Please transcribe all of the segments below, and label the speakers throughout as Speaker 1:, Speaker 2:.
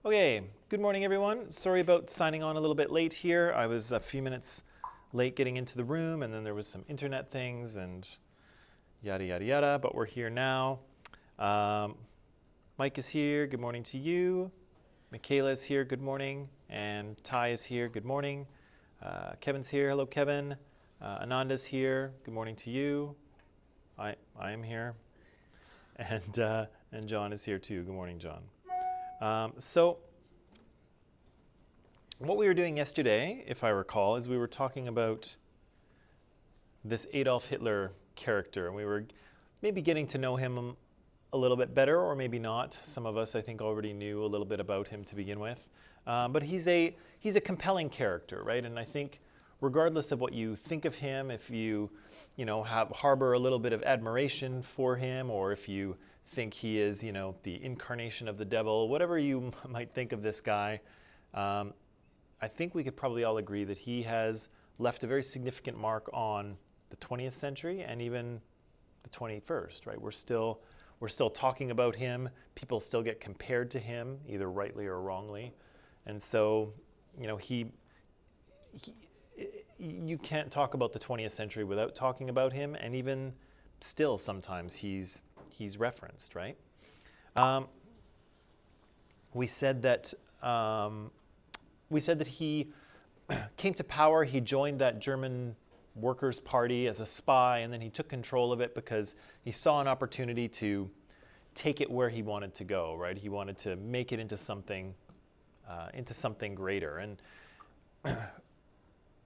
Speaker 1: Okay, good morning everyone. Sorry about signing on a little bit late here. I was a few minutes late getting into the room and then there was some internet things and yada yada yada, but we're here now. Um, Mike is here, good morning to you. Michaela is here, good morning. And Ty is here, good morning. Kevin's here, hello Kevin. Ananda's here, good morning to you. I am here. And John is here too, good morning John. So what we were doing yesterday, if I recall, is we were talking about this Adolf Hitler character, and we were maybe getting to know him a little bit better, or maybe not. Some of us, I think, already knew a little bit about him to begin with. But he's a compelling character, right? And I think regardless of what you think of him, if you harbor a little bit of admiration for him, or if you think he is, the incarnation of the devil, whatever you might think of this guy, I think we could probably all agree that he has left a very significant mark on the 20th century and even the 21st, right? We're still talking about him. People still get compared to him, either rightly or wrongly. And so, you can't talk about the 20th century without talking about him, and even still sometimes he's referenced, right? We said that he came to power. He joined that German Workers' Party as a spy, and then he took control of it because he saw an opportunity to take it where he wanted to go, right? He wanted to make it into something greater. And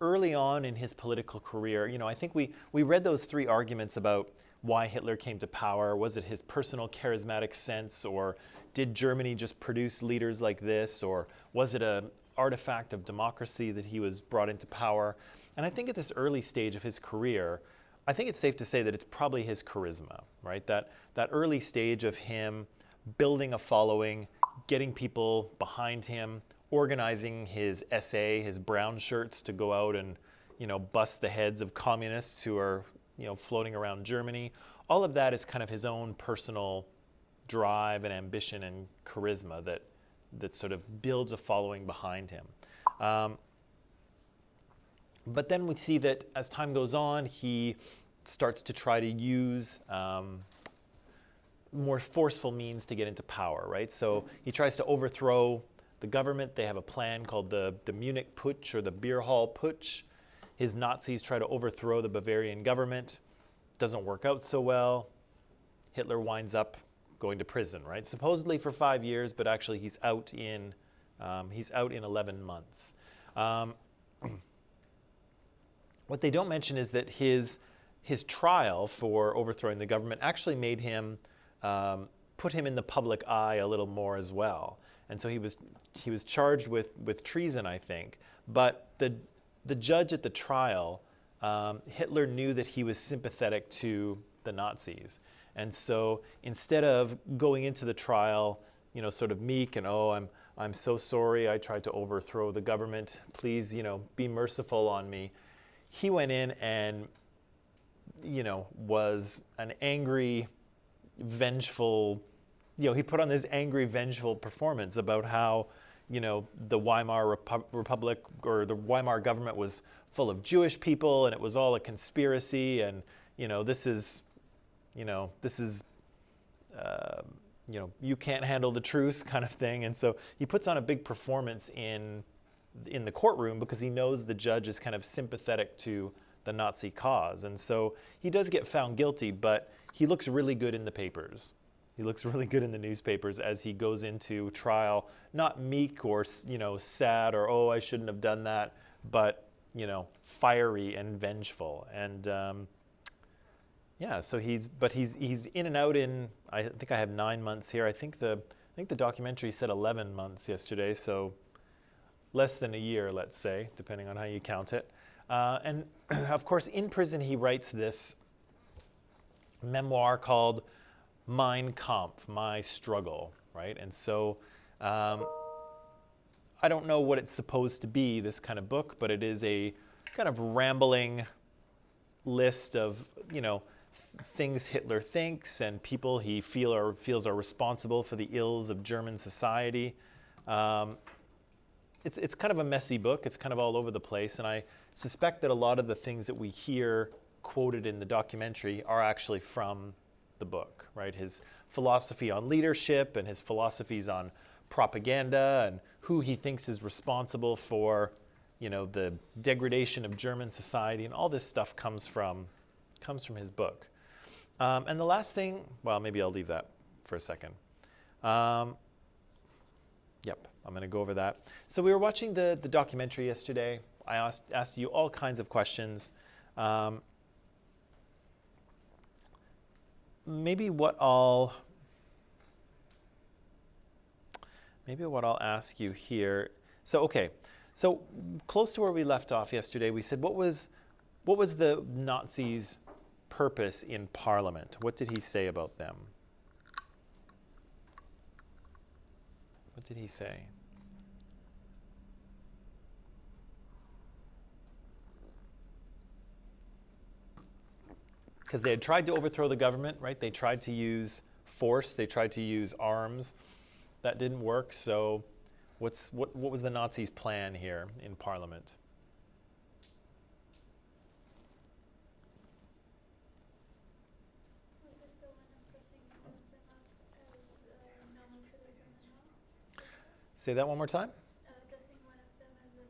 Speaker 1: early on in his political career, I think we read those three arguments about why Hitler came to power. Was it his personal charismatic sense, or did Germany just produce leaders like this, or was it an artifact of democracy that he was brought into power? And I think at this early stage of his career, I think it's safe to say that it's probably his charisma, right? That early stage of him building a following, getting people behind him, organizing his SA, his brown shirts, to go out and bust the heads of communists who are floating around Germany. All of that is kind of his own personal drive and ambition and charisma that sort of builds a following behind him. But then we see that as time goes on, he starts to try to use more forceful means to get into power, right? So he tries to overthrow the government. They have a plan called the MUNICH Putsch, or the Beer Hall Putsch. His Nazis try to overthrow the Bavarian government. Doesn't work out so well. Hitler winds up going to prison, right? Supposedly for 5 years, but actually he's out in 11 months. What they don't mention is that his trial for overthrowing the government actually made him put him in the public eye a little more as well. And so he was charged with treason, I think. But the judge at the trial, Hitler knew that he was sympathetic to the Nazis. And so instead of going into the trial, sort of meek and, oh, I'm so sorry, I tried to overthrow the government, please, be merciful on me, he went in and, was an angry, vengeful, he put on this angry, vengeful performance about how, the Weimar Republic, or the Weimar government, was full of Jewish people and it was all a conspiracy, and, this is you can't handle the truth kind of thing. And so he puts on a big performance in the courtroom because he knows the judge is kind of sympathetic to the Nazi cause. And so he does get found guilty, but he looks really good in the papers. He looks really good in the newspapers as he goes into trial, not meek or, sad or, oh, I shouldn't have done that, but, fiery and vengeful. And yeah, so he's in and out in, I think I have 9 months here. I think the documentary said 11 months yesterday, so less than a year, let's say, depending on how you count it. And of course, in prison, he writes this memoir called Mein Kampf, My Struggle, right? And so I don't know what it's supposed to be, this kind of book, but it is a kind of rambling list of, things Hitler thinks and people he feels are responsible for the ills of German society. It's kind of a messy book. It's kind of all over the place, and I suspect that a lot of the things that we hear quoted in the documentary are actually from the book, right? His philosophy on leadership and his philosophies on propaganda and who he thinks is responsible for, the degradation of German society, and all this stuff comes from his book. And the last thing, well, maybe I'll leave that for a second. Yep, I'm going to go over that. So we were watching the documentary yesterday. I asked you all kinds of questions. Maybe what I'll ask you here. So close to where we left off yesterday, we said what was the Nazis' purpose in Parliament? What did he say about them? What did he say? Because they had tried to overthrow the government, right? They tried to use force. They tried to use arms. That didn't work. So what was the Nazis' plan here in Parliament?
Speaker 2: Was it the one of dressing one of them up as normal citizens and all?
Speaker 1: Say that one more time.
Speaker 2: Dressing one of them as a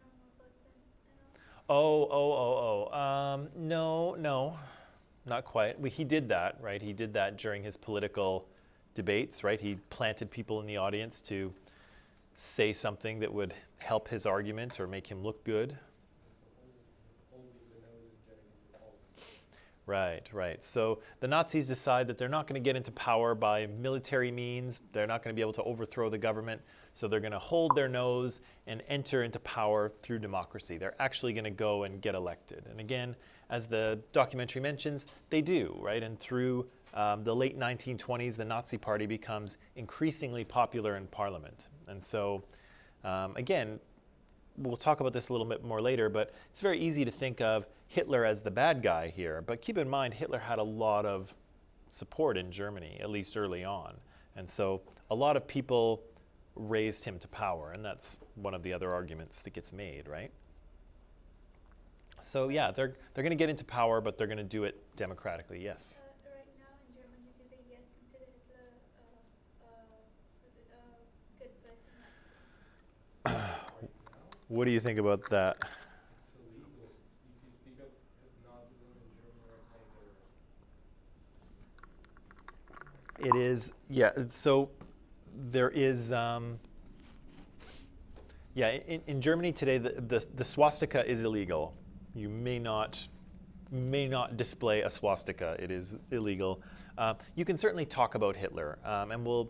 Speaker 2: normal person and all?
Speaker 1: No, not quite. He did that, right? He did that during his political debates, right? He planted people in the audience to say something that would help his argument or make him look good. Right. So the Nazis decide that they're not going to get into power by military means. They're not going to be able to overthrow the government. So they're going to hold their nose and enter into power through democracy. They're actually going to go and get elected. And again, as the documentary mentions, they do, right? And through the late 1920s, the Nazi Party becomes increasingly popular in Parliament. And so, again, we'll talk about this a little bit more later, but it's very easy to think of Hitler as the bad guy here. But keep in mind, Hitler had a lot of support in Germany, at least early on. And so a lot of people raised him to power, and that's one of the other arguments that gets made, right? So yeah, they're going to get into power, but they're going to do it democratically, yes?
Speaker 2: Right now in Germany, do they yet consider Hitler a good person?
Speaker 1: What do you think about that?
Speaker 3: It's illegal. If you speak of Nazism in Germany right now,
Speaker 1: It is, yeah, so there is, in Germany today, the swastika is illegal. You may not display a swastika. It is illegal. You can certainly talk about Hitler, and we'll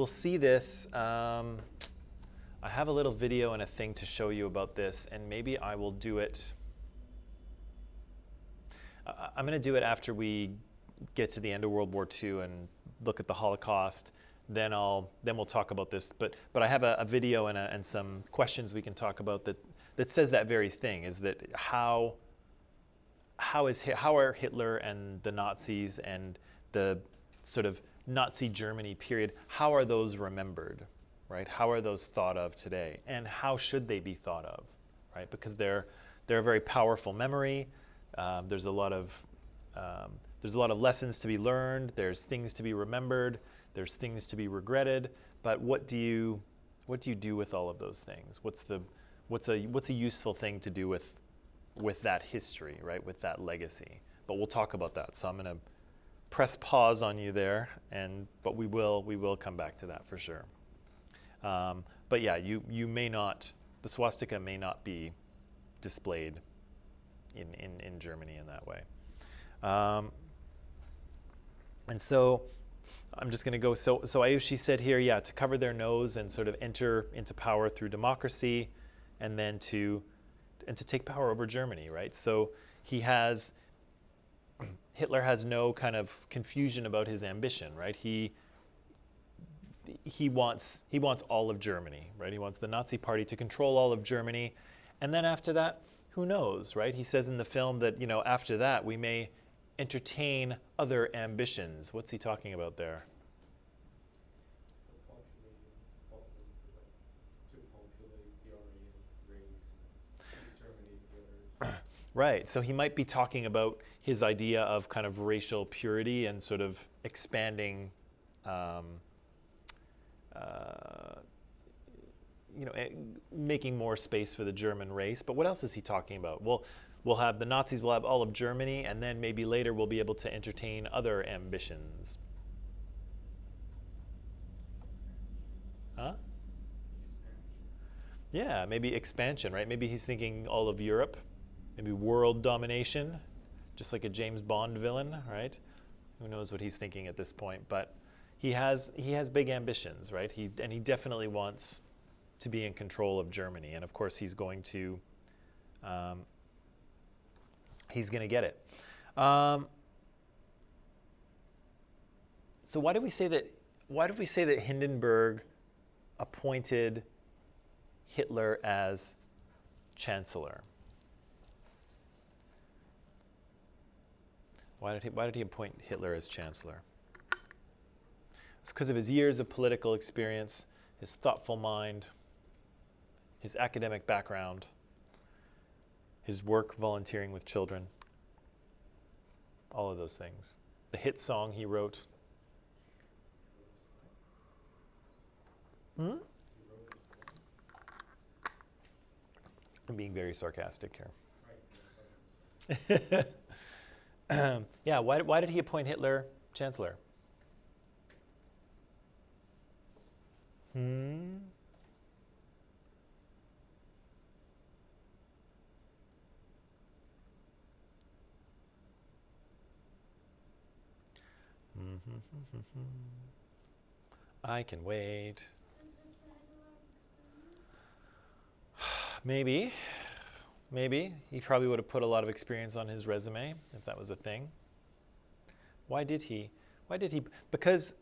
Speaker 1: see this. I have a little video and a thing to show you about this, and maybe I will do it. I'm going to do it after we get to the end of World War II and look at the Holocaust. Then we'll talk about this. But I have a video and some questions we can talk about that says that very thing, is that how are Hitler and the Nazis and the sort of Nazi Germany period, how are those remembered, right? How are those thought of today? And how should they be thought of, right? Because they're a very powerful memory. There's a lot of lessons to be learned. There's things to be remembered. There's things to be regretted. But what do you do with all of those things? What's a useful thing to do with that history, right? With that legacy. But we'll talk about that. So I'm going to press pause on you there, but we will come back to that for sure. But yeah, you may not, the swastika may not be displayed in Germany in that way. And so I'm just going to go, so Ayushi said here, yeah, to cover their nose and sort of enter into power through democracy, and then to take power over Germany, right? So Hitler has no kind of confusion about his ambition, right? He wants all of Germany, right? He wants the Nazi Party to control all of Germany, and then after that, who knows, right? He says in the film that, after that we may entertain other ambitions. What's he talking about there?
Speaker 3: the population Germany, the other.
Speaker 1: Right, so he might be talking about his idea of kind of racial purity and sort of expanding, making more space for the German race. But what else is he talking about? Well, the Nazis will have all of Germany, and then maybe later we'll be able to entertain other ambitions. Huh? Yeah, maybe expansion, right? Maybe he's thinking all of Europe, maybe world domination, just like a James Bond villain, right? Who knows what he's thinking at this point? But he has big ambitions, right? He definitely wants to be in control of Germany, and of course he's going to get it. So why did we say that Hindenburg appointed Hitler as chancellor? Why did he appoint Hitler as chancellor? It's because of his years of political experience, his thoughtful mind, his academic background, his work volunteering with children, all of those things. The hit song he wrote. I'm being very sarcastic here. Yeah, why did he appoint Hitler chancellor? I can wait. Maybe. He probably would have put a lot of experience on his resume if that was a thing. Why did he? Because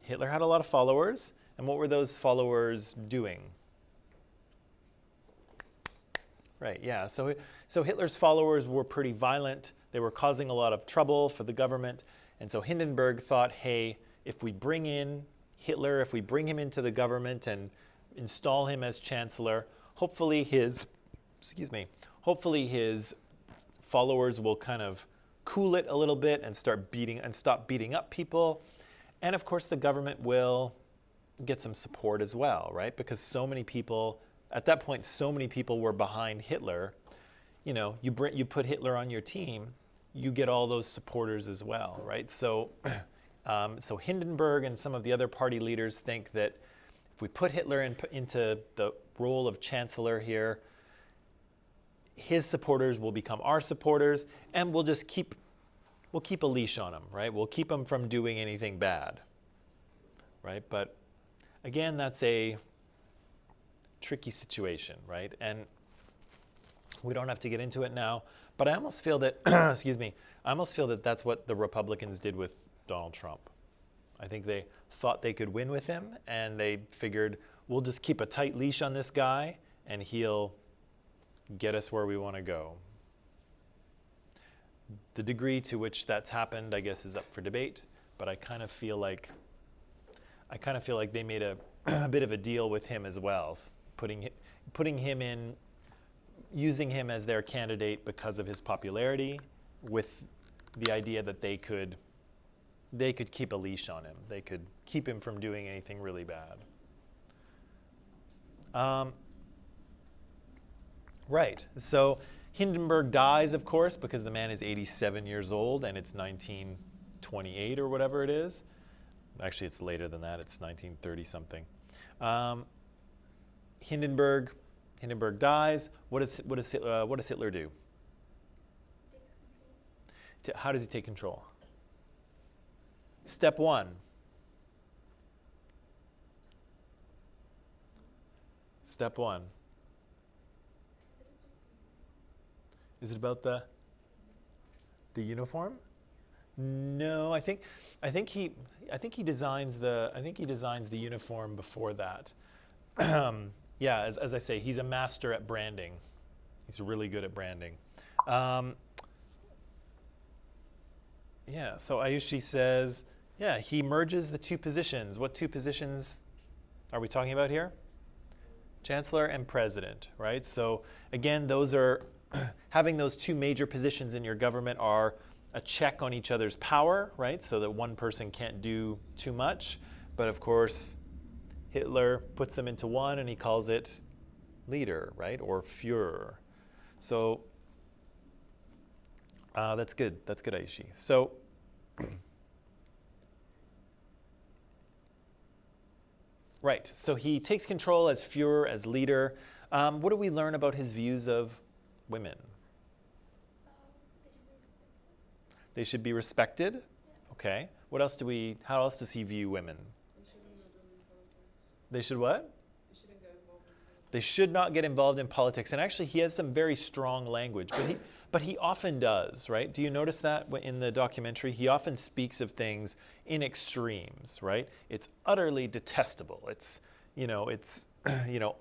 Speaker 1: Hitler had a lot of followers. And what were those followers doing? Right, yeah. So Hitler's followers were pretty violent. They were causing a lot of trouble for the government. And so Hindenburg thought, hey, if we bring in Hitler, if we bring him into the government and install him as chancellor, hopefully his followers will kind of cool it a little bit and stop beating up people. And of course the government will get some support as well, right? Because so many people, at that point, so many people were behind Hitler. You know, you put Hitler on your team, you get all those supporters as well, right? So, so Hindenburg and some of the other party leaders think that if we put Hitler into the role of chancellor here, his supporters will become our supporters, and we'll keep a leash on him, right? We'll keep him from doing anything bad, right? But again, that's a tricky situation, right? And we don't have to get into it now, but I almost feel that, I almost feel that that's what the Republicans did with Donald Trump. I think they thought they could win with him, and they figured, we'll just keep a tight leash on this guy, and he'll get us where we want to go. The degree to which that's happened, I guess, is up for debate, but I kind of feel like they made a bit of a deal with him as well, putting him in, using him as their candidate because of his popularity, with the idea that they could keep a leash on him. They could keep him from doing anything really bad. Right, so Hindenburg dies, of course, because the man is 87 years old, and it's 1928 or whatever it is. Actually, it's later than that. It's 1930 something. Hindenburg dies. What does Hitler do? How does he take control? Step one. Step one. Is it about the uniform? No, I think he designs the uniform before that. Yeah, as I say, he's a master at branding. He's really good at branding. Yeah, so Ayushi says, yeah, he merges the two positions. What two positions are we talking about here? Chancellor and president, right? So again, those are having those two major positions in your government are a check on each other's power, right? So that one person can't do too much. But of course, Hitler puts them into one and he calls it leader, right? Or Führer. So that's good. That's good, Aishi. So right. So he takes control as Führer, as leader. What do we learn about his views of women?
Speaker 2: They should be respected.
Speaker 1: They should be respected.
Speaker 2: Yeah.
Speaker 1: Okay. What else do we? How else does he view women? They should what? They should not get involved in politics. And actually, he has some very strong language, but he often does, right? Do you notice that in the documentary? He often speaks of things in extremes, right? It's utterly detestable. It's, it's,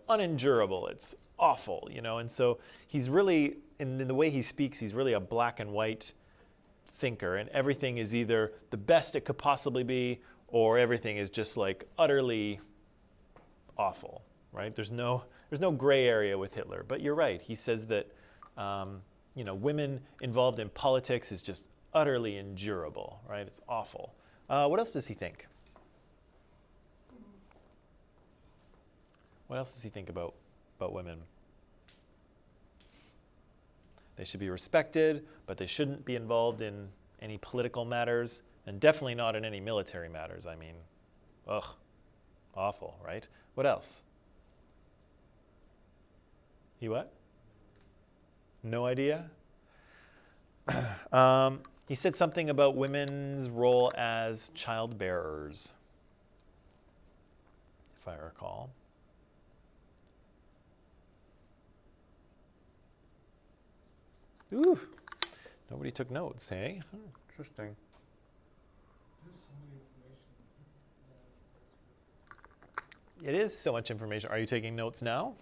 Speaker 1: unendurable. It's awful, And so he's really, in the way he speaks, he's really a black and white thinker. And everything is either the best it could possibly be, or everything is just like utterly awful, right? There's no gray area with Hitler. But you're right. He says that, women involved in politics is just utterly endurable, right? It's awful. What else does he think? What else does he think about women? They should be respected, but they shouldn't be involved in any political matters, and definitely not in any military matters. I mean, ugh, awful, right? What else? He what? No idea? He said something about women's role as child bearers, if I recall. Ooh, nobody took notes, hey? Interesting.
Speaker 3: There's so many information.
Speaker 1: It is so much information. Are you taking notes now?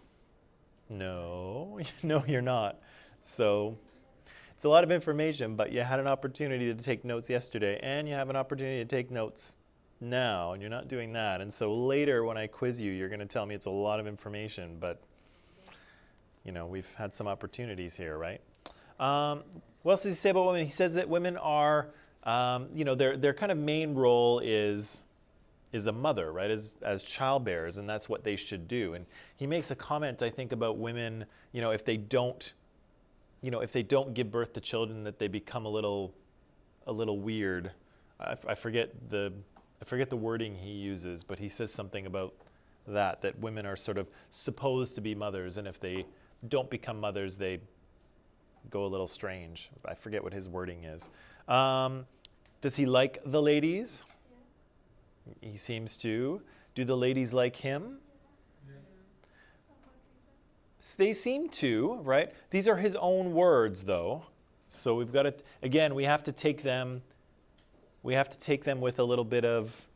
Speaker 1: No, no, you're not. So it's a lot of information, but you had an opportunity to take notes yesterday, and you have an opportunity to take notes now, and you're not doing that. And so later when I quiz you, you're going to tell me it's a lot of information, but we've had some opportunities here, right? What else does he say about women? He says that women are, their kind of main role is a mother, right, as child bearers, and that's what they should do. And he makes a comment, I think, about women, if they don't give birth to children, that they become a little weird. I forget the wording he uses, but he says something about that women are sort of supposed to be mothers, and if they don't become mothers, they go a little strange. I forget what his wording is. Does he like the ladies?
Speaker 2: Yeah.
Speaker 1: He seems to. Do the ladies like him?
Speaker 3: Yes.
Speaker 1: They seem to, right? These are his own words, though. So we've got to, again, we have to take them with a little bit of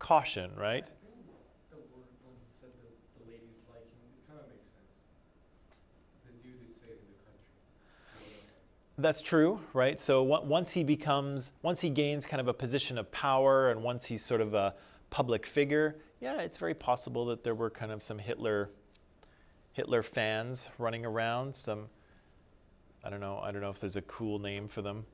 Speaker 1: caution, right?
Speaker 3: I think the word when he said the ladies like him, it kind of makes sense. The dude is say in the country.
Speaker 1: That's true, right? So once he gains kind of a position of power, and once he's sort of a public figure, yeah, it's very possible that there were kind of some Hitler fans running around. Some, I don't know if there's a cool name for them.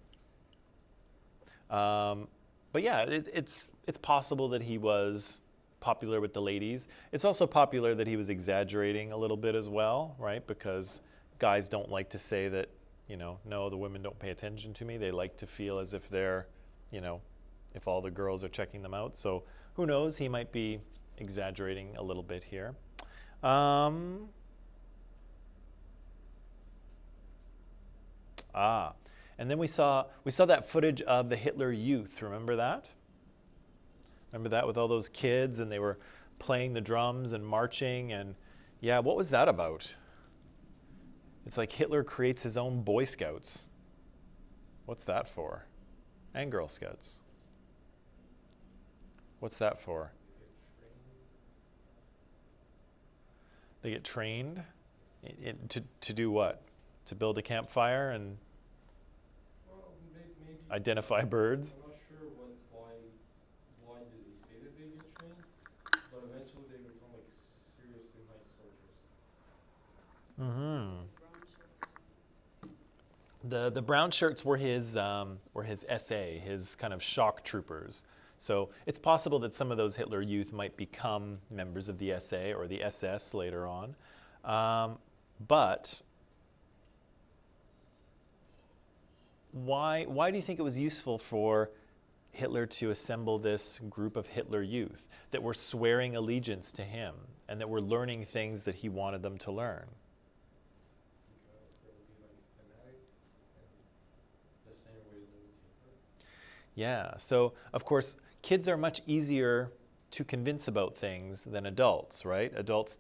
Speaker 1: But yeah, it's possible that he was popular with the ladies. It's also popular that he was exaggerating a little bit as well, right? Because guys don't like to say that, no, the women don't pay attention to me. They like to feel as if they're, if all the girls are checking them out. So who knows? He might be exaggerating a little bit here. And then we saw that footage of the Hitler Youth. Remember that? Remember that with all those kids, and they were playing the drums and marching, and yeah, what was that about? It's like Hitler creates his own Boy Scouts. What's that for? And Girl Scouts. What's that for? They get trained to do what? To build a campfire and
Speaker 3: Well, maybe.
Speaker 1: identify birds?
Speaker 3: I'm not sure why does he say that they get trained, but eventually they become like seriously nice soldiers.
Speaker 1: The brown shirts were his SA, his kind of shock troopers. So it's possible that some of those Hitler Youth might become members of the SA or the SS later on. But why do you think it was useful for Hitler to assemble this group of Hitler Youth that were swearing allegiance to him and that were learning things that he wanted them to learn?
Speaker 3: Because they would be like fanatics and the same way they would Hitler.
Speaker 1: Yeah, so of course, kids are much easier to convince about things than adults, right? Adults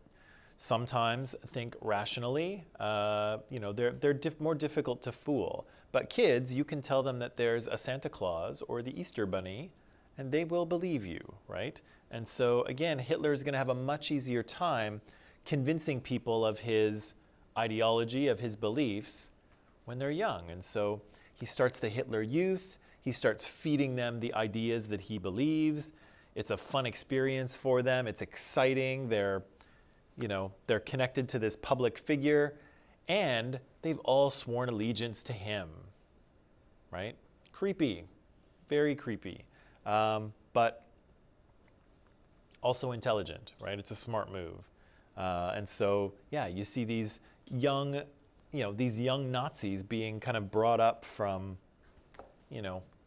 Speaker 1: sometimes think rationally. They're more difficult to fool. But kids, you can tell them that there's a Santa Claus or the Easter Bunny, and they will believe you, right? And so again, Hitler is going to have a much easier time convincing people of his ideology, of his beliefs, when they're young. And so he starts the Hitler Youth. He starts feeding them the ideas that he believes. It's a fun experience for them. It's exciting. They're connected to this public figure, and they've all sworn allegiance to him, right? Creepy, very creepy, but also intelligent, right? It's a smart move. And so, yeah, you see these young Nazis being kind of brought up from,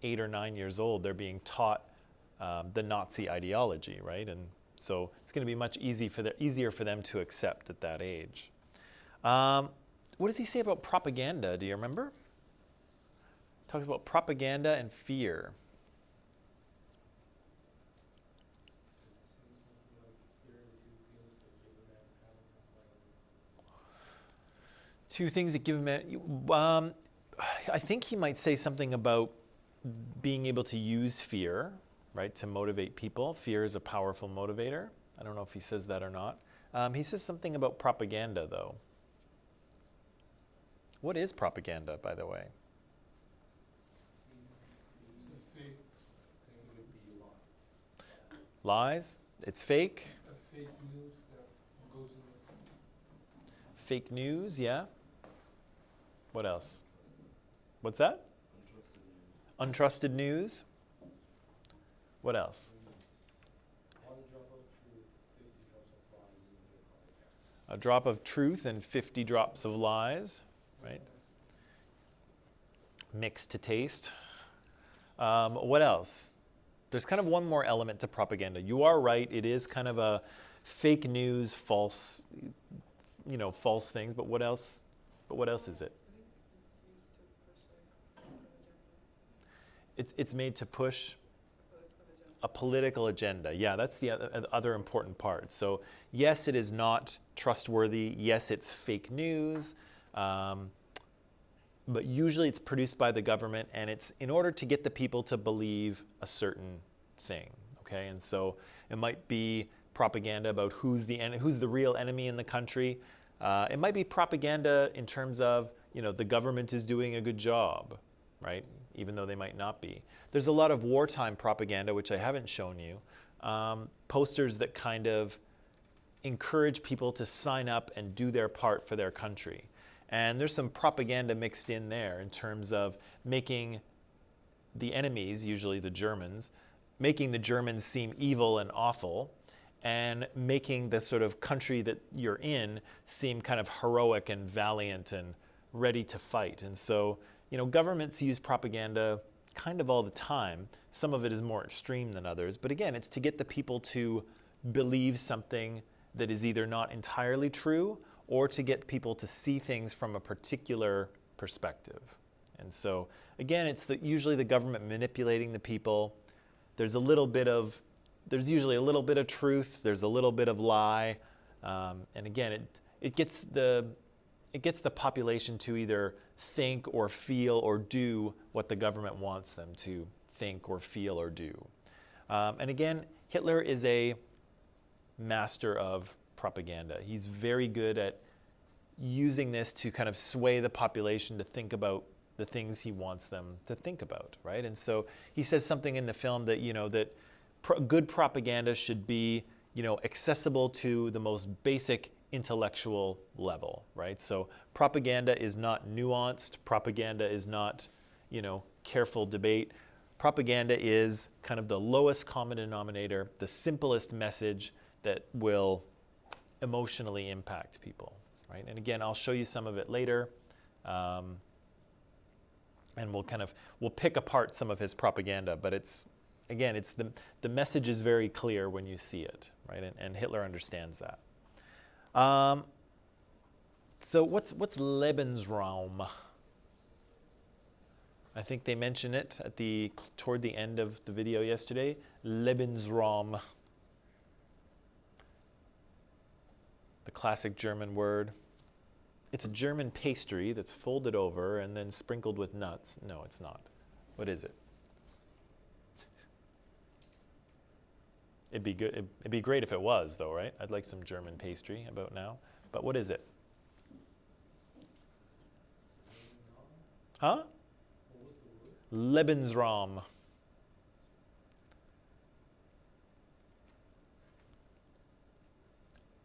Speaker 1: 8 or 9 years old. They're being taught the Nazi ideology, right? And so it's going to be much easier for them to accept at that age. What does he say about propaganda? Do you remember? Talks about propaganda and fear. Two things that give a man. I think he might say something about being able to use fear, right, to motivate people. Fear is a powerful motivator. I don't know if he says that or not. He says something about propaganda, though. What is propaganda, by the way?
Speaker 3: The fake thing would be lies.
Speaker 1: Lies? It's fake?
Speaker 3: A fake news that goes in the
Speaker 1: Fake news, yeah. What else? What's that? Untrusted news. What else?
Speaker 3: 1 drop of truth, 50 drops of lies in the propaganda.
Speaker 1: A drop of truth and 50 drops of lies, right? Mixed to taste. What else? There's kind of one more element to propaganda. You are right, it is kind of a fake news, false things, but what else? But what else is it? It's made to push a political agenda. Yeah, that's the other important part. So yes, it is not trustworthy. Yes, it's fake news. But usually it's produced by the government, and it's in order to get the people to believe a certain thing. Okay, and so it might be propaganda about who's the real enemy in the country. It might be propaganda in terms of the government is doing a good job, right? Even though they might not be. There's a lot of wartime propaganda, which I haven't shown you. Posters that kind of encourage people to sign up and do their part for their country. And there's some propaganda mixed in there in terms of making the enemies, usually the Germans, making the Germans seem evil and awful, and making the sort of country that you're in seem kind of heroic and valiant and ready to fight. And so, governments use propaganda kind of all the time. Some of it is more extreme than others. But again, it's to get the people to believe something that is either not entirely true or to get people to see things from a particular perspective. And so, again, it's usually the government manipulating the people. There's usually a little bit of truth. There's a little bit of lie. And again, it gets the population to either think or feel or do what the government wants them to think or feel or do. And again, Hitler is a master of propaganda. He's very good at using this to kind of sway the population to think about the things he wants them to think about, right? And so he says something in the film that, that good propaganda should be, accessible to the most basic intellectual level, right? So propaganda is not nuanced. Propaganda is not, careful debate. Propaganda is kind of the lowest common denominator, the simplest message that will emotionally impact people, right? And again, I'll show you some of it later. And we'll pick apart some of his propaganda, but it's the message is very clear when you see it, right? And Hitler understands that. So what's Lebensraum? I think they mentioned it toward the end of the video yesterday. Lebensraum, the classic German word. It's a German pastry that's folded over and then sprinkled with nuts. No, it's not. What is it? It'd be good. It'd be great if it was, though, right? I'd like some German pastry about now. But what is it? Huh? Lebensraum.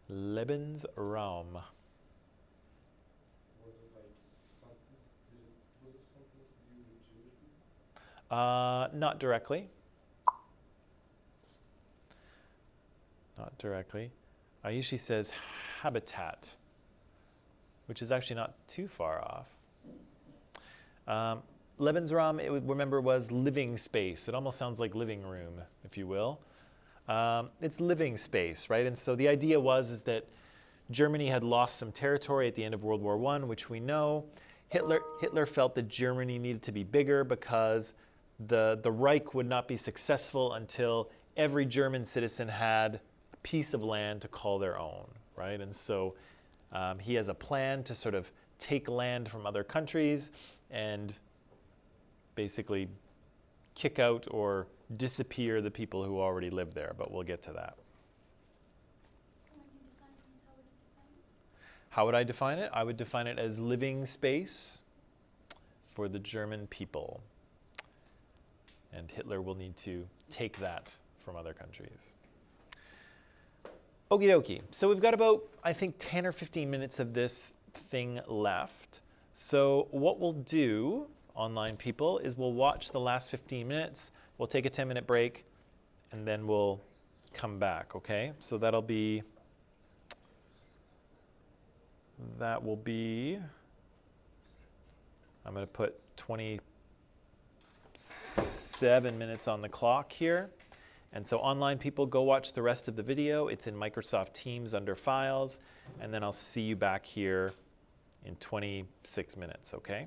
Speaker 1: Lebensraum.
Speaker 3: Was it something to do with Jewish people?
Speaker 1: Not directly. Not directly. I usually says habitat, which is actually not too far off. Lebensraum, remember, was living space. It almost sounds like living room, if you will. It's living space, right? And so the idea is that Germany had lost some territory at the end of World War I, which we know. Hitler felt that Germany needed to be bigger because the Reich would not be successful until every German citizen had a piece of land to call their own, right? And so he has a plan to sort of take land from other countries and basically kick out or disappear the people who already live there, but we'll get to that.
Speaker 2: So when you define it, how would you define it?
Speaker 1: How would I define it? I would define it as living space for the German people. And Hitler will need to take that from other countries. Okie dokie. So we've got about, I think, 10 or 15 minutes of this thing left. So what we'll do, online people, is we'll watch the last 15 minutes. We'll take a 10-minute break, and then we'll come back, okay? So that will be, I'm going to put 27 minutes on the clock here. And so online people, go watch the rest of the video. It's in Microsoft Teams under Files. And then I'll see you back here in 26 minutes, okay?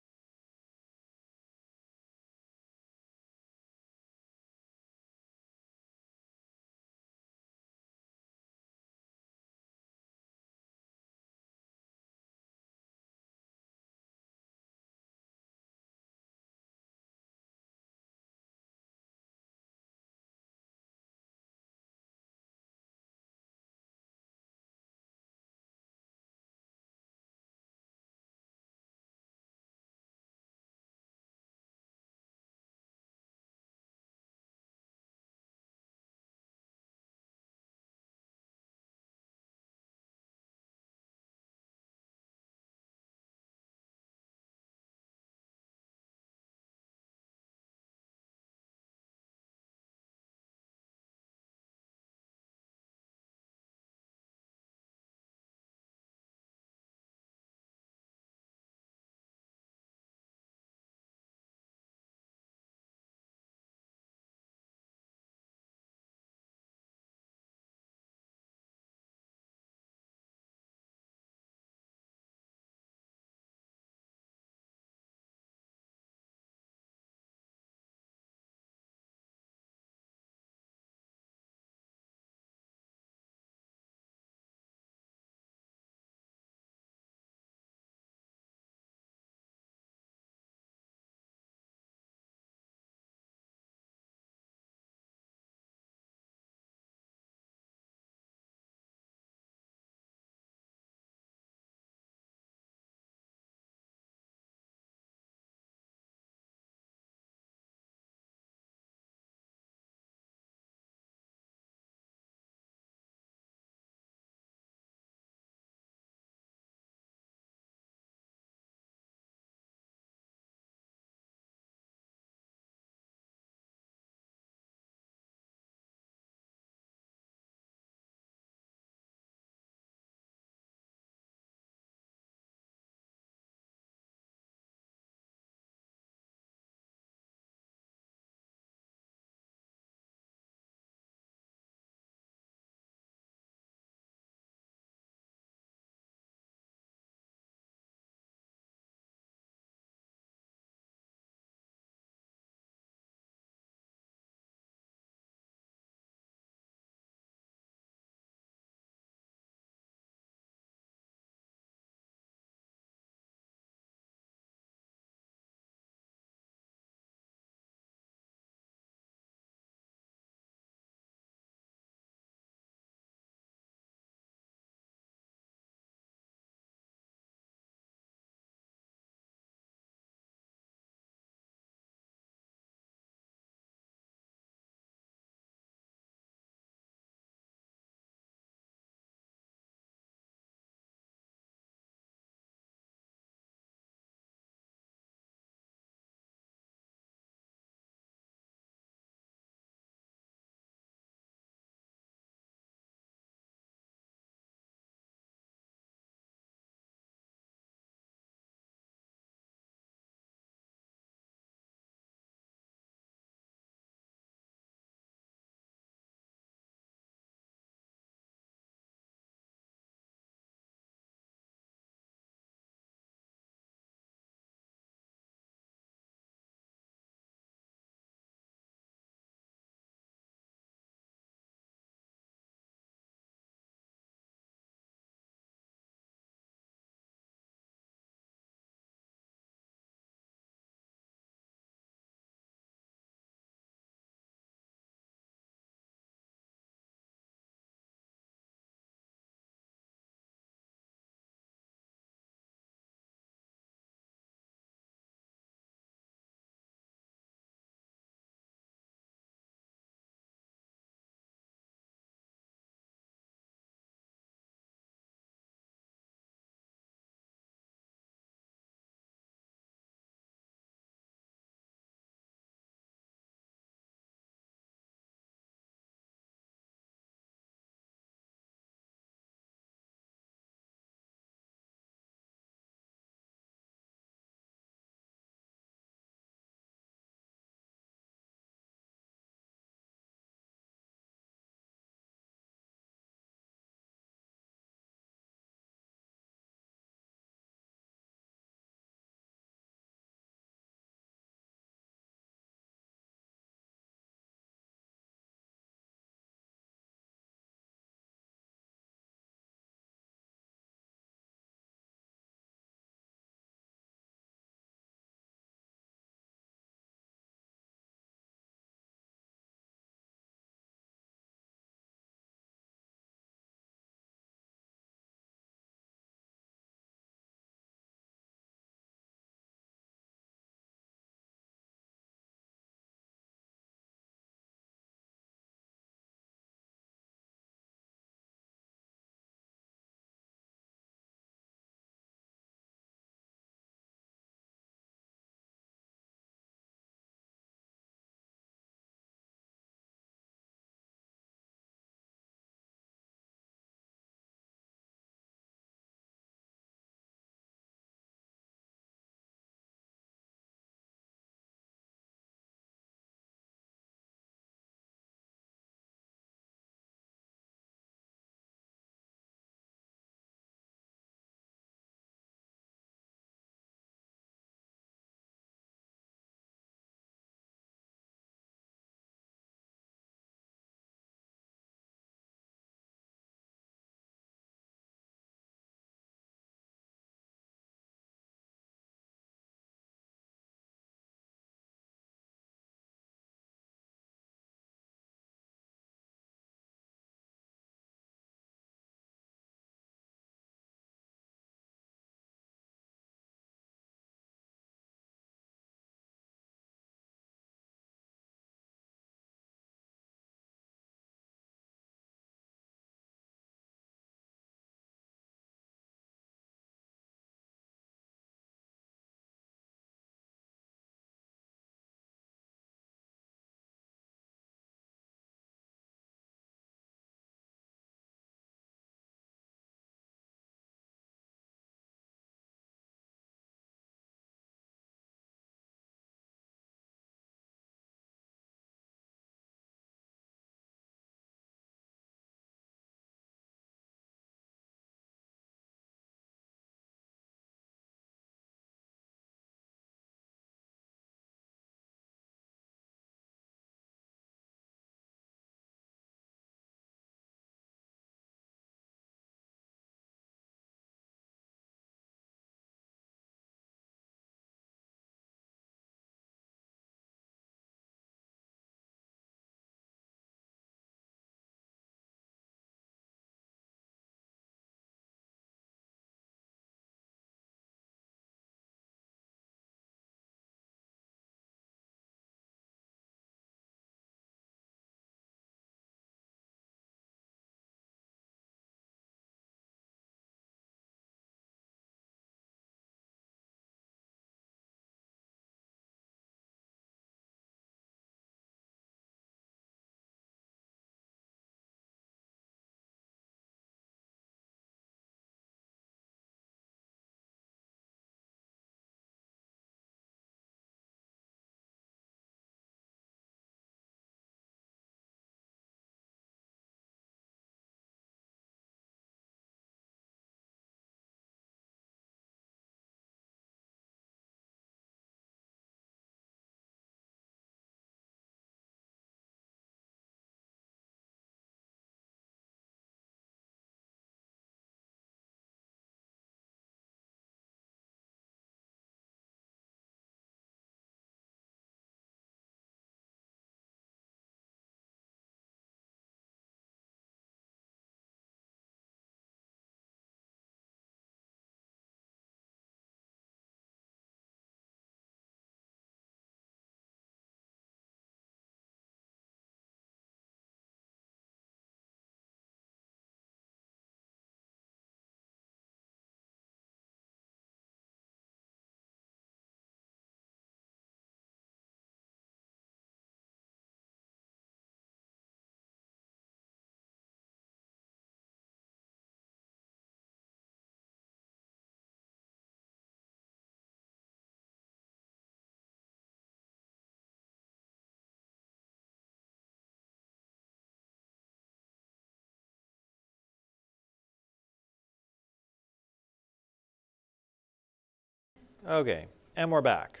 Speaker 1: Okay, and we're back.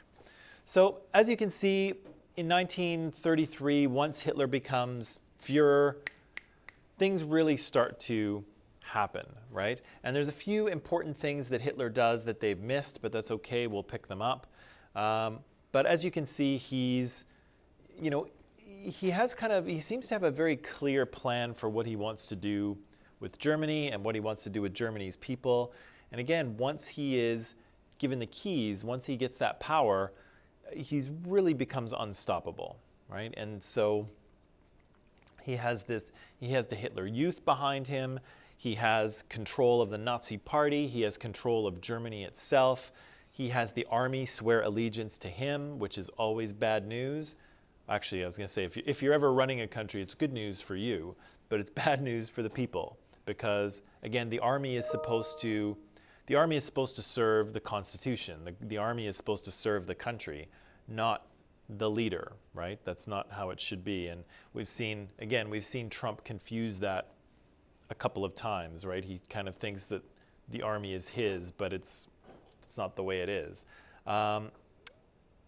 Speaker 1: So as you can see, in 1933, once Hitler becomes Führer, things really start to happen, right? And there's a few important things that Hitler does that they've missed, but that's okay, we'll pick them up. But as you can see, he's, you know, he seems to have a very clear plan for what he wants to do with Germany and what he wants to do with Germany's people. And again, once he is given the keys, once he gets that power, he's really becomes unstoppable, right? And so he has the Hitler Youth behind him. He has control of the Nazi Party. He has control of Germany itself. He has the army swear allegiance to him, which is always bad news. Actually, I was going to say, if you're ever running a country, it's good news for you, but it's bad news for the people because, again, the army is supposed to serve the Constitution. The army is supposed to serve the country, not the leader, right? That's not how it should be. And we've seen Trump confuse that a couple of times, right? He kind of thinks that the army is his, but it's not the way it is.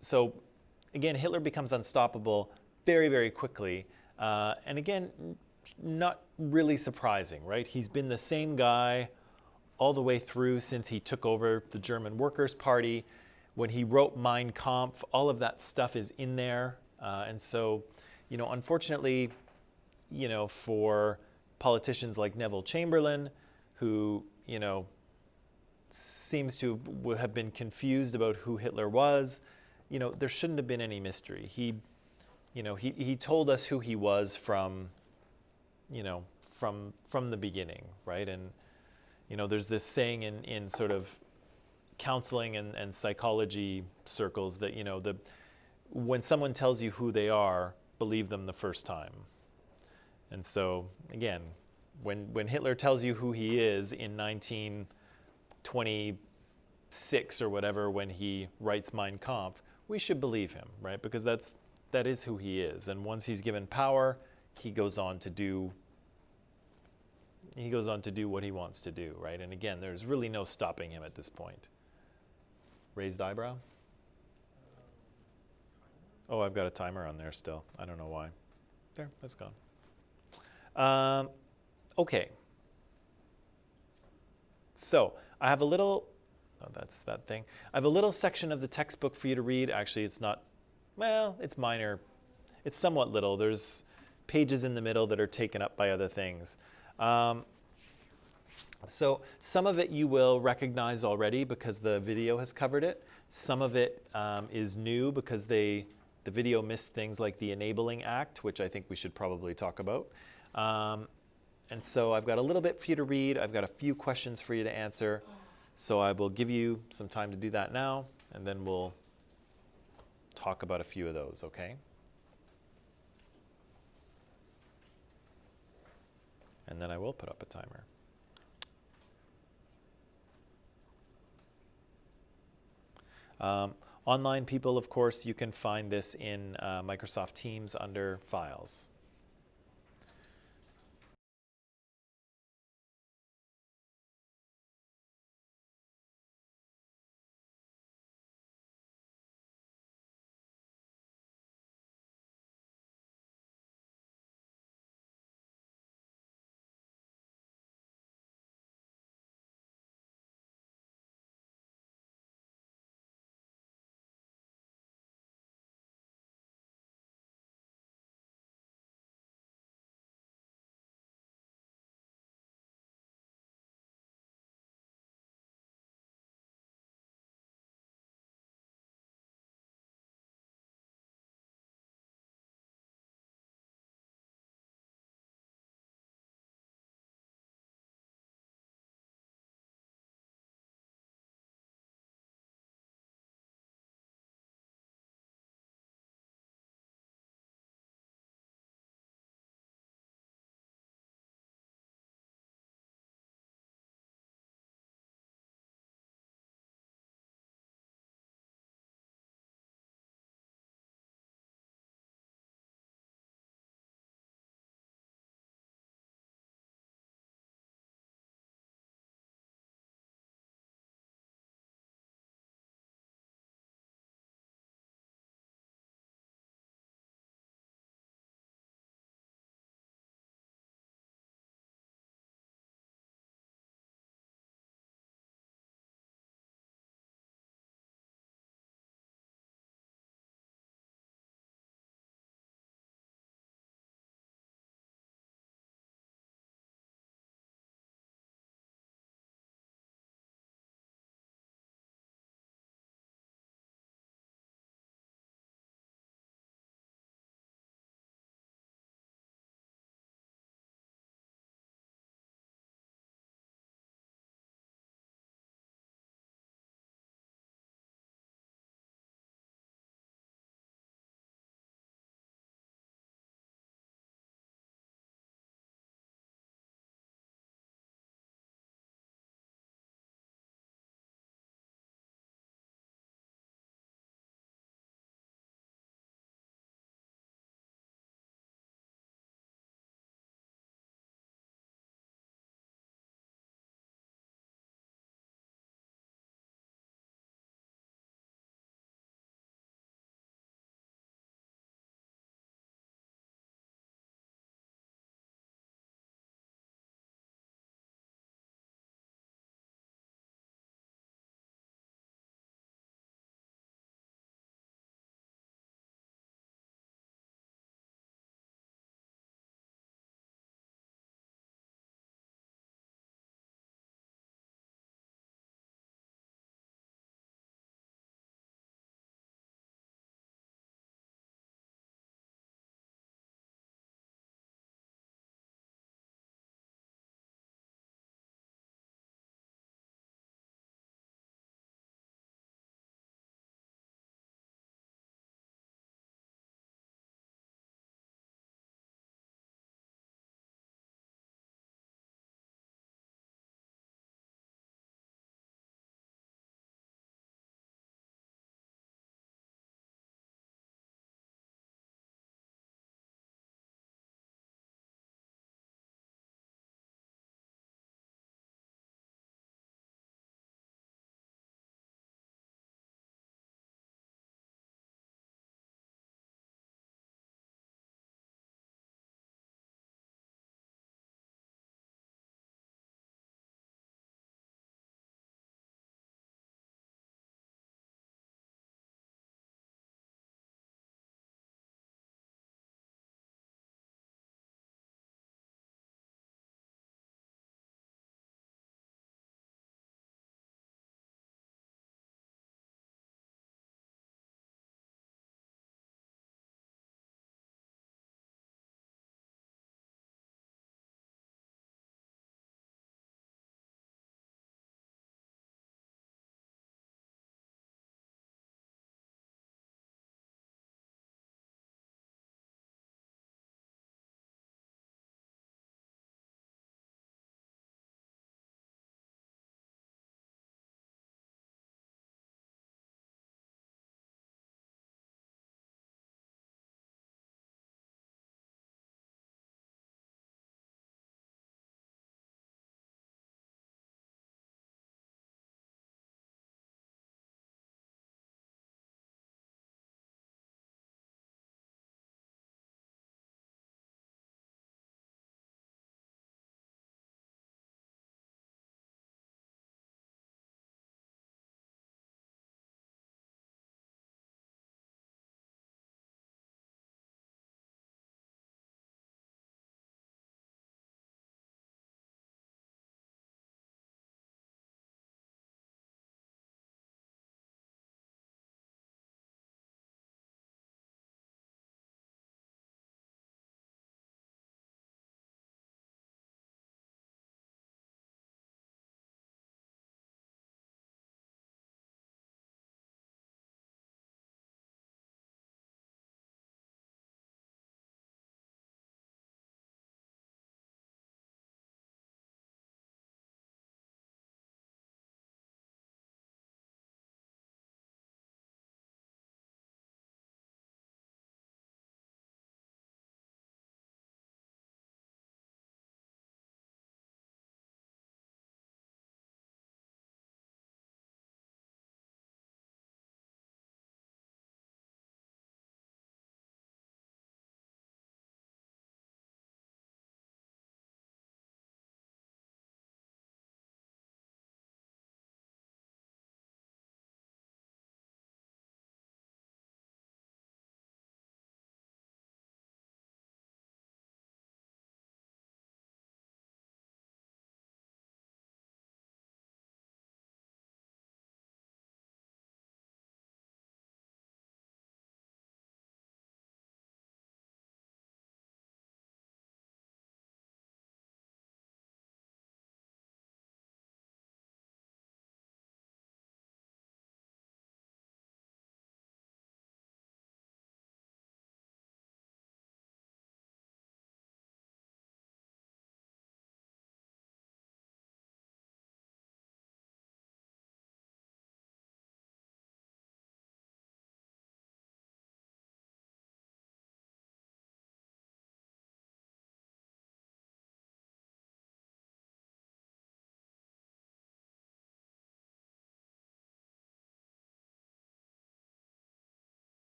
Speaker 1: So again, Hitler becomes unstoppable very, very quickly. And again, not really surprising, right? He's been the same guy all the way through since he took over the German Workers' Party. When he wrote Mein Kampf, all of that stuff is in there. And so, unfortunately, for politicians like Neville Chamberlain, who, seems to have been confused about who Hitler was, there shouldn't have been any mystery. He told us who he was from the beginning, right? And, there's this saying in sort of counseling and psychology circles that, when someone tells you who they are, believe them the first time. And so, again, when Hitler tells you who he is in 1926 or whatever, when he writes Mein Kampf, we should believe him, right? Because that is who he is. And once he's given power, he goes on to do what he wants to do, right? And again, there's really no stopping him at this point. Raised eyebrow? Oh, I've got a timer on there still. I don't know why. There, that's gone. Okay. So I have a little, oh, that's that thing. I have a little section of the textbook for you to read. Actually, it's not, well, it's minor. It's somewhat little. There's pages in the middle that are taken up by other things. So some of it you will recognize already because the video has covered it. Some of it is new because the video missed things like the Enabling Act, which I think we should probably talk about. And so I've got a little bit for you to read. I've got a few questions for you to answer. So I will give you some time to do that now, and then we'll talk about a few of those, okay? And then I will put up a timer. Online people, of course, you can find this in Microsoft Teams under Files.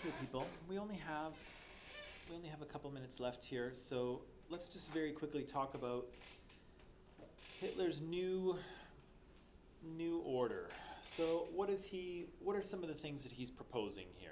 Speaker 1: Okay, people, we only have a couple minutes left here, so let's just very quickly talk about Hitler's new order. So what are some of the things that he's proposing here?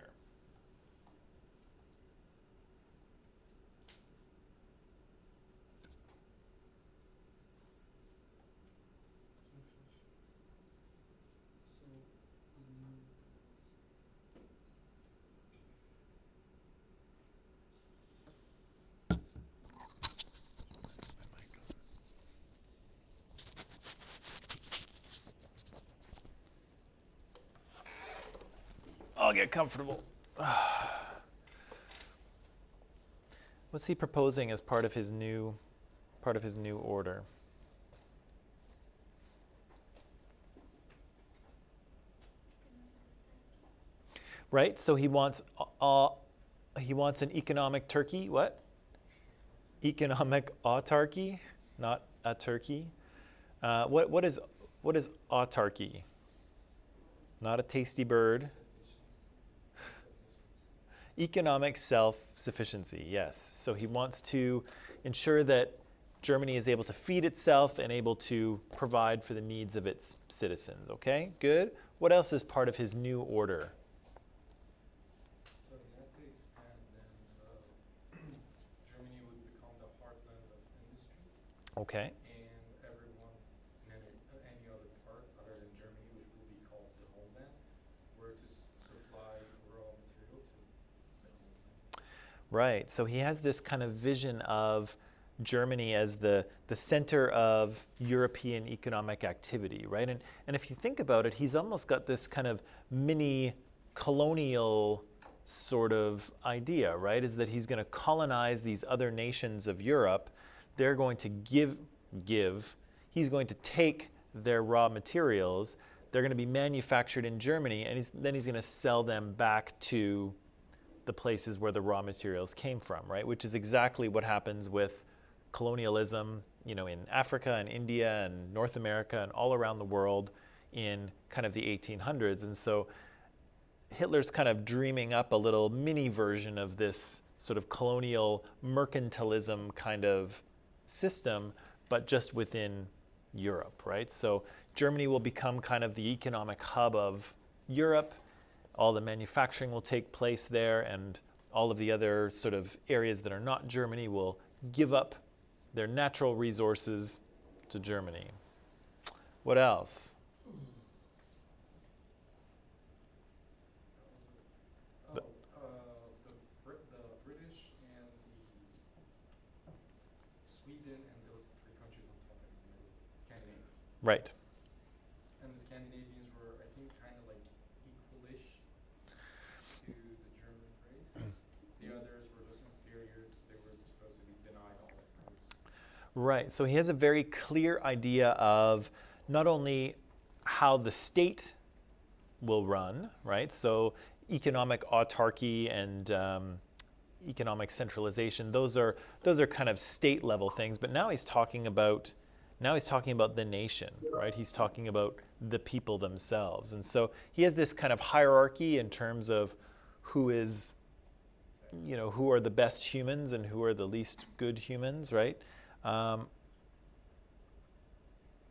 Speaker 1: I'll get comfortable. What's he proposing as part of his new order? Right? So he wants an economic Turkey. What? Economic autarky, not a Turkey. What is autarky? Not a tasty bird. Economic self-sufficiency, yes. So he wants to ensure that Germany is able to feed itself and able to provide for the needs of its citizens. Okay, good. What else is part of his new order?
Speaker 3: So he had to expand, then Germany would become the heartland of industry,
Speaker 1: Okay.
Speaker 3: and everyone in any other part other than Germany, which will be called the homeland, were to supply raw material to the homeland.
Speaker 1: Right. So he has this kind of vision of Germany as the center of European economic activity, right? And if you think about it, he's almost got this kind of mini colonial sort of idea, right? Is that he's going to colonize these other nations of Europe. They're going to give. He's going to take their raw materials. They're going to be manufactured in Germany, and then he's going to sell them back to the places where the raw materials came from, right? Which is exactly what happens with colonialism, you know, in Africa and India and North America and all around the world in kind of the 1800s. And so Hitler's kind of dreaming up a little mini version of this sort of colonial mercantilism kind of system, but just within Europe, right? So Germany will become kind of the economic hub of Europe. All the manufacturing will take place there, and all of the other sort of areas that are not Germany will give up their natural resources to Germany. What else?
Speaker 3: The British and Sweden and those three countries on top of the Scandinavia.
Speaker 1: Right.
Speaker 3: And the Scandinavians were, I think, kind of like equalish to the German race. The others were just inferior. They were supposed to be denied all their rights.
Speaker 1: Right. So he has a very clear idea of not only how the state will run, right? So economic autarky and economic centralization, those are kind of state level things, but now he's talking about the nation, right? He's talking about the people themselves. And so he has this kind of hierarchy in terms of who is, you know, who are the best humans and who are the least good humans, right?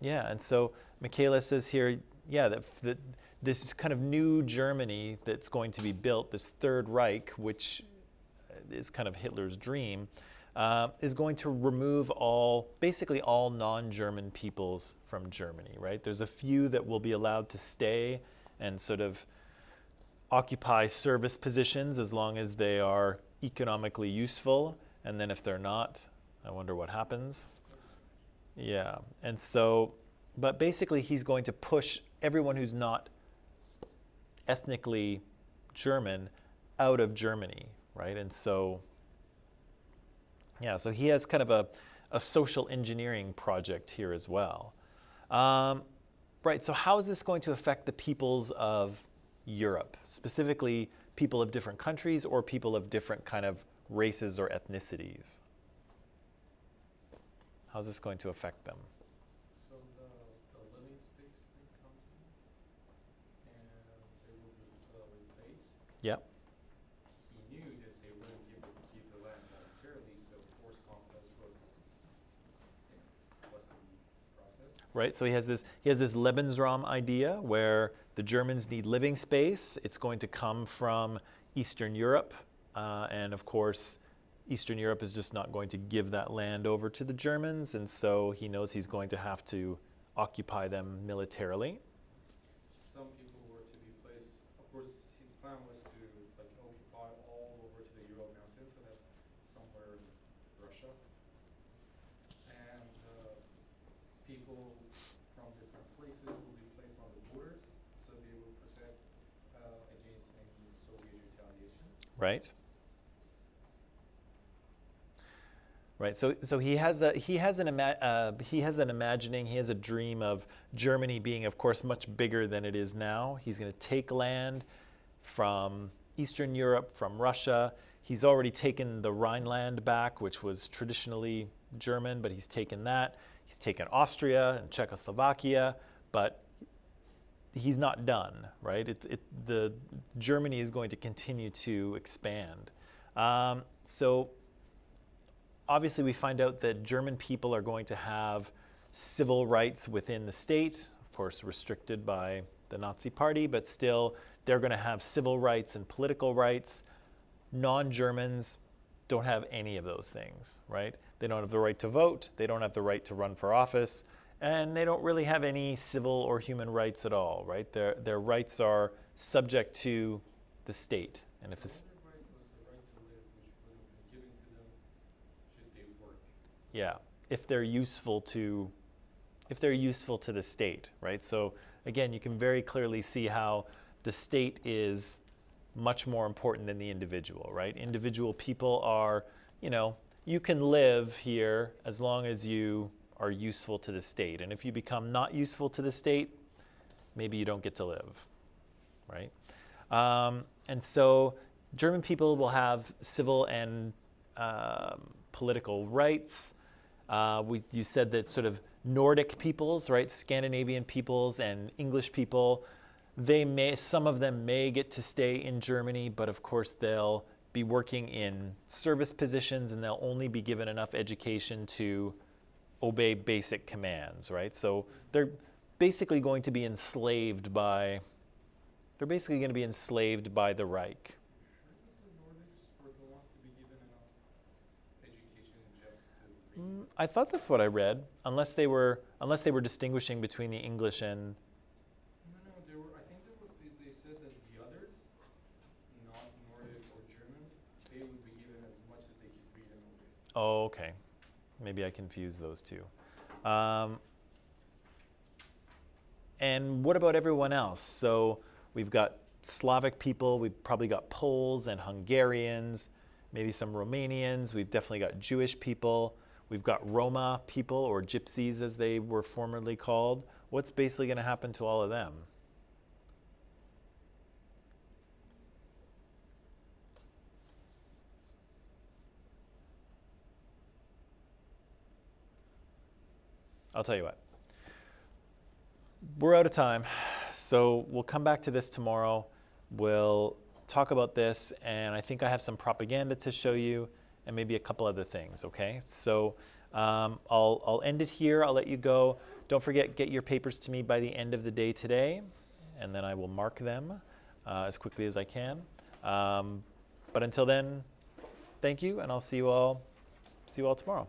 Speaker 1: Yeah, and so Michaela says here, yeah, that this kind of new Germany that's going to be built, this Third Reich, which is kind of Hitler's dream, is going to remove basically all non-German peoples from Germany, right? There's a few that will be allowed to stay and sort of occupy service positions as long as they are economically useful, and then if they're not, I wonder what happens. Yeah, and so, but basically he's going to push everyone who's not ethnically German out of Germany, right? And so, yeah, so he has kind of a social engineering project here as well. Right, so how is this going to affect the peoples of Europe, specifically people of different countries or people of different kind of races or ethnicities? How's this going to affect them?
Speaker 3: So the living space thing comes in, and they will be replaced.
Speaker 1: Yep. right? So he has this Lebensraum idea where the Germans need living space. It's going to come from Eastern Europe, and of course, Eastern Europe is just not going to give that land over to the Germans, and so he knows he's going to have to occupy them militarily.
Speaker 3: Some people were to be placed, of course, his plan was to like occupy all over to the Ural Mountains, so that's somewhere in Russia. And people from different places will be placed on the borders, so they will protect against any Soviet retaliation.
Speaker 1: Right. Right. So he has an imagining. He has a dream of Germany being, of course, much bigger than it is now. He's going to take land from Eastern Europe, from Russia. He's already taken the Rhineland back, which was traditionally German, but he's taken that. He's taken Austria and Czechoslovakia, but he's not done, right? The Germany is going to continue to expand. So obviously we find out that German people are going to have civil rights within the state, of course restricted by the Nazi Party, but still they're going to have civil rights and political rights. Non-Germans don't have any of those things, right? They don't have the right to vote, they don't have the right to run for office, and they don't really have any civil or human rights at all, right? Their rights are subject to the state. And if the
Speaker 3: The other right was the right to live, which would have been given to them should they work.
Speaker 1: yeah, if they're useful to the state, right? So again, you can very clearly see how the state is much more important than the individual, right? Individual people are, you can live here as long as you are useful to the state. And if you become not useful to the state, maybe you don't get to live, right? And so German people will have civil and political rights. You said that sort of Nordic peoples, right, Scandinavian peoples and English people, some of them may get to stay in Germany, but of course they'll be working in service positions and they'll only be given enough education to obey basic commands, right? So they're basically going to be enslaved by the Reich.
Speaker 3: Sure that the Nordics were the ones to be given enough education just to read?
Speaker 1: I thought that's what I read, unless they were distinguishing between the English and.
Speaker 3: No, I think they said that the others, not Nordic or German, they would be given as much as they could read and obey.
Speaker 1: Oh, okay. Maybe I confused those two. And what about everyone else? So we've got Slavic people, we've probably got Poles and Hungarians, maybe some Romanians, we've definitely got Jewish people, we've got Roma people, or gypsies as they were formerly called. What's basically going to happen to all of them? I'll tell you what. We're out of time, so we'll come back to this tomorrow. We'll talk about this, and I think I have some propaganda to show you, and maybe a couple other things, okay? So I'll end it here. I'll let you go. Don't forget, get your papers to me by the end of the day today, and then I will mark them as quickly as I can. But until then, thank you, and I'll see you all tomorrow.